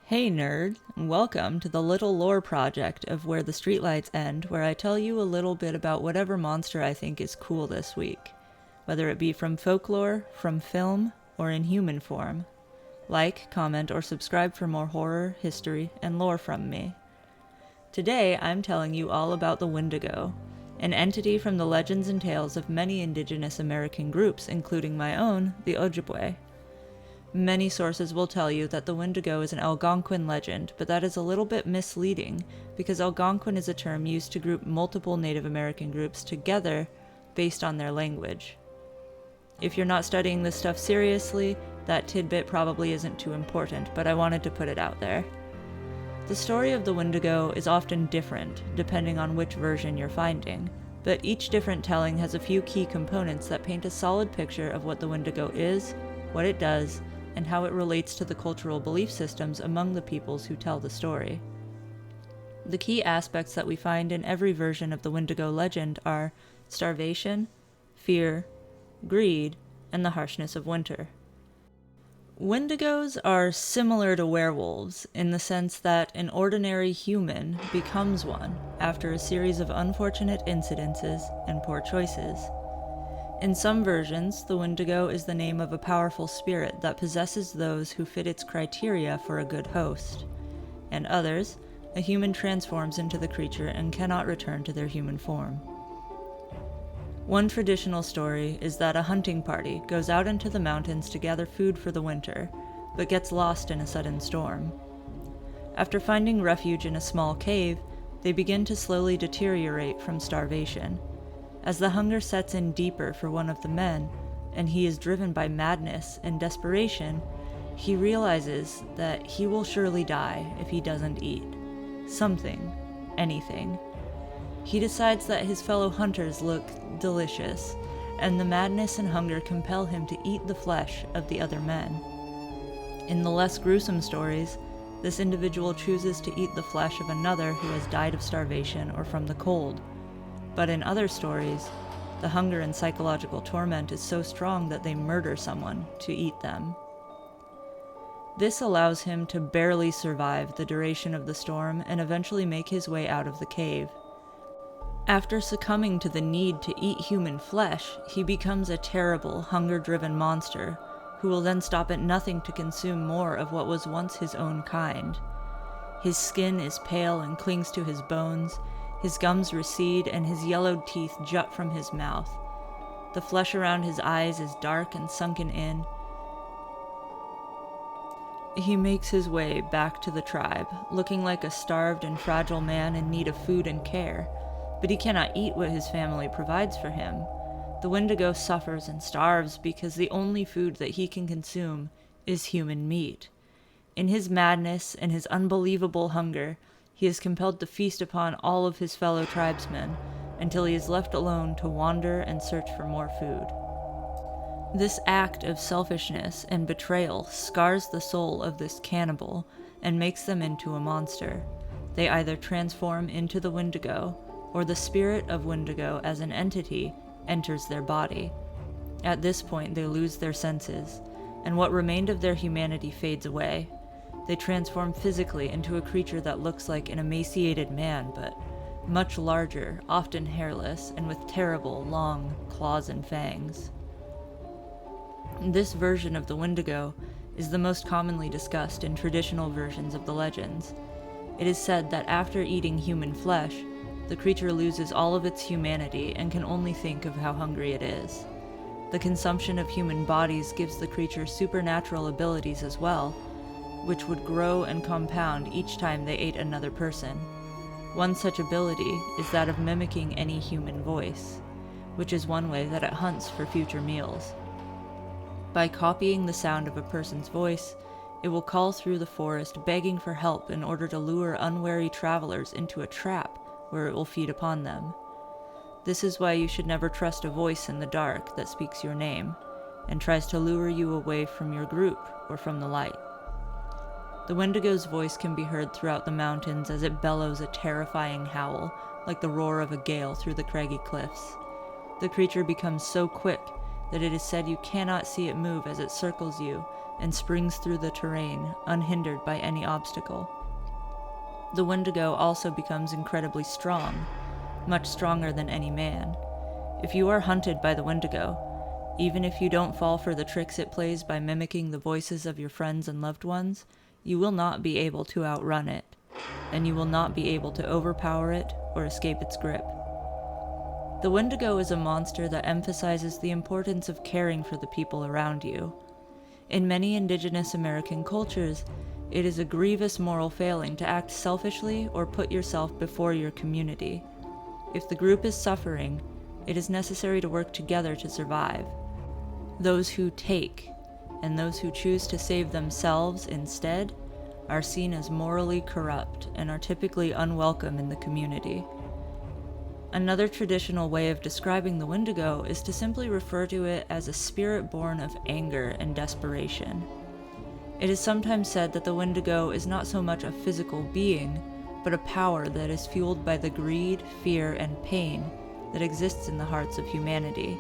Hey nerd, and welcome to the little lore project of Where the Streetlights End, where I tell you a little bit about whatever monster I think is cool this week, whether it be from folklore, from film, or in human form. Like, comment, or subscribe for more horror, history, and lore from me. Today I'm telling you all about the Wendigo, an entity from the legends and tales of many indigenous American groups, including my own, the Ojibwe. Many sources will tell you that the Wendigo is an Algonquin legend, but that is a little bit misleading because Algonquin is a term used to group multiple Native American groups together based on their language. If you're not studying this stuff seriously, that tidbit probably isn't too important, but I wanted to put it out there. The story of the Wendigo is often different, depending on which version you're finding, but each different telling has a few key components that paint a solid picture of what the Wendigo is, what it does, and how it relates to the cultural belief systems among the peoples who tell the story. The key aspects that we find in every version of the Wendigo legend are starvation, fear, greed, and the harshness of winter. Wendigos are similar to werewolves in the sense that an ordinary human becomes one after a series of unfortunate incidences and poor choices. In some versions, the Wendigo is the name of a powerful spirit that possesses those who fit its criteria for a good host. In others, a human transforms into the creature and cannot return to their human form. One traditional story is that a hunting party goes out into the mountains to gather food for the winter, but gets lost in a sudden storm. After finding refuge in a small cave, they begin to slowly deteriorate from starvation. As the hunger sets in deeper for one of the men, and he is driven by madness and desperation, he realizes that he will surely die if he doesn't eat something, anything. He decides that his fellow hunters look delicious, and the madness and hunger compel him to eat the flesh of the other men. In the less gruesome stories, this individual chooses to eat the flesh of another who has died of starvation or from the cold. But in other stories, the hunger and psychological torment is so strong that they murder someone to eat them. This allows him to barely survive the duration of the storm and eventually make his way out of the cave. After succumbing to the need to eat human flesh, he becomes a terrible, hunger-driven monster who will then stop at nothing to consume more of what was once his own kind. His skin is pale and clings to his bones. His gums recede, and his yellowed teeth jut from his mouth. The flesh around his eyes is dark and sunken in. He makes his way back to the tribe, looking like a starved and fragile man in need of food and care, but he cannot eat what his family provides for him. The Wendigo suffers and starves because the only food that he can consume is human meat. In his madness and his unbelievable hunger, he is compelled to feast upon all of his fellow tribesmen until he is left alone to wander and search for more food. This act of selfishness and betrayal scars the soul of this cannibal and makes them into a monster. They either transform into the Wendigo, or the spirit of Wendigo as an entity enters their body. At this point, they lose their senses, and what remained of their humanity fades away. They transform physically into a creature that looks like an emaciated man, but much larger, often hairless, and with terrible, long claws and fangs. This version of the Wendigo is the most commonly discussed in traditional versions of the legends. It is said that after eating human flesh, the creature loses all of its humanity and can only think of how hungry it is. The consumption of human bodies gives the creature supernatural abilities as well, which would grow and compound each time they ate another person. One such ability is that of mimicking any human voice, which is one way that it hunts for future meals. By copying the sound of a person's voice, it will call through the forest begging for help in order to lure unwary travelers into a trap where it will feed upon them. This is why you should never trust a voice in the dark that speaks your name and tries to lure you away from your group or from the light. The Wendigo's voice can be heard throughout the mountains as it bellows a terrifying howl, like the roar of a gale through the craggy cliffs. The creature becomes so quick that it is said you cannot see it move as it circles you and springs through the terrain, unhindered by any obstacle. The Wendigo also becomes incredibly strong, much stronger than any man. If you are hunted by the Wendigo, even if you don't fall for the tricks it plays by mimicking the voices of your friends and loved ones, you will not be able to outrun it, and you will not be able to overpower it or escape its grip. The Wendigo is a monster that emphasizes the importance of caring for the people around you. In many indigenous American cultures, it is a grievous moral failing to act selfishly or put yourself before your community. If the group is suffering, it is necessary to work together to survive. Those who take, and those who choose to save themselves instead, are seen as morally corrupt and are typically unwelcome in the community. Another traditional way of describing the Wendigo is to simply refer to it as a spirit born of anger and desperation. It is sometimes said that the Wendigo is not so much a physical being, but a power that is fueled by the greed, fear, and pain that exists in the hearts of humanity.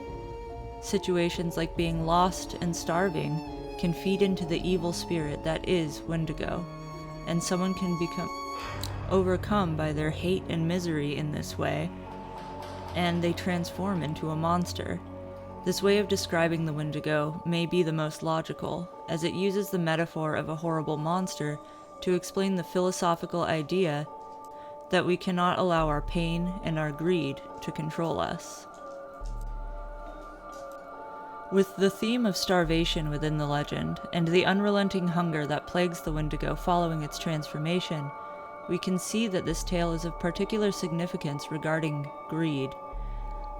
Situations like being lost and starving can feed into the evil spirit that is Wendigo, and someone can become overcome by their hate and misery in this way, and they transform into a monster. This way of describing the Wendigo may be the most logical, as it uses the metaphor of a horrible monster to explain the philosophical idea that we cannot allow our pain and our greed to control us. With the theme of starvation within the legend, and the unrelenting hunger that plagues the Wendigo following its transformation, we can see that this tale is of particular significance regarding greed.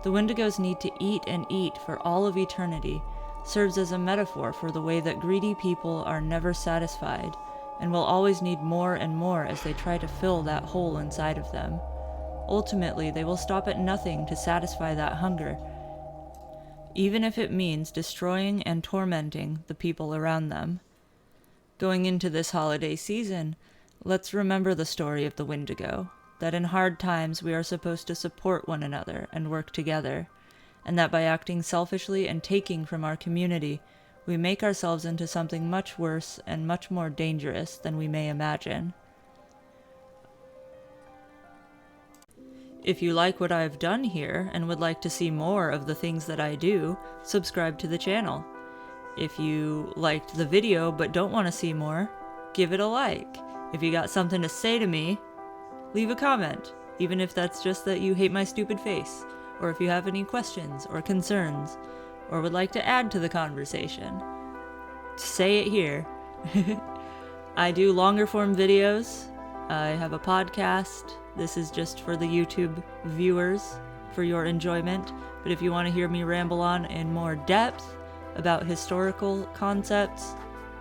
The Wendigo's need to eat and eat for all of eternity serves as a metaphor for the way that greedy people are never satisfied, and will always need more and more as they try to fill that hole inside of them. Ultimately, they will stop at nothing to satisfy that hunger, even if it means destroying and tormenting the people around them. Going into this holiday season, let's remember the story of the Wendigo, that in hard times we are supposed to support one another and work together, and that by acting selfishly and taking from our community, we make ourselves into something much worse and much more dangerous than we may imagine. If you like what I've done here and would like to see more of the things that I do, subscribe to the channel. If you liked the video but don't want to see more, give it a like. If you got something to say to me, leave a comment, even if that's just that you hate my stupid face, or if you have any questions or concerns, or would like to add to the conversation. Say it here. I do longer form videos. I have a podcast. This is just for the YouTube viewers, for your enjoyment. But if you want to hear me ramble on in more depth about historical concepts,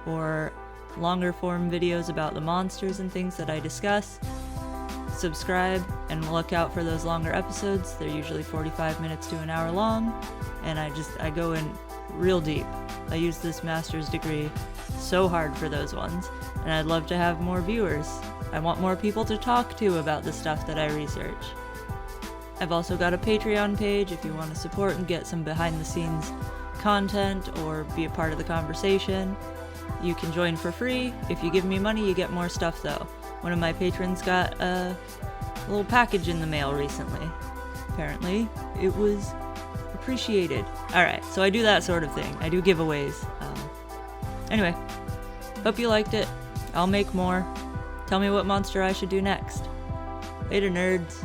or longer form videos about the monsters and things that I discuss, subscribe and look out for those longer episodes. They're usually 45 minutes to an hour long, and I go in real deep. I use this master's degree so hard for those ones, and I'd love to have more viewers. I want more people to talk to about the stuff that I research. I've also got a Patreon page if you want to support and get some behind the scenes content or be a part of the conversation. You can join for free. If you give me money, you get more stuff though. One of my patrons got a little package in the mail recently. Apparently, it was appreciated. Alright, so I do that sort of thing. I do giveaways. Anyway, hope you liked it. I'll make more. Tell me what monster I should do next. Later, nerds.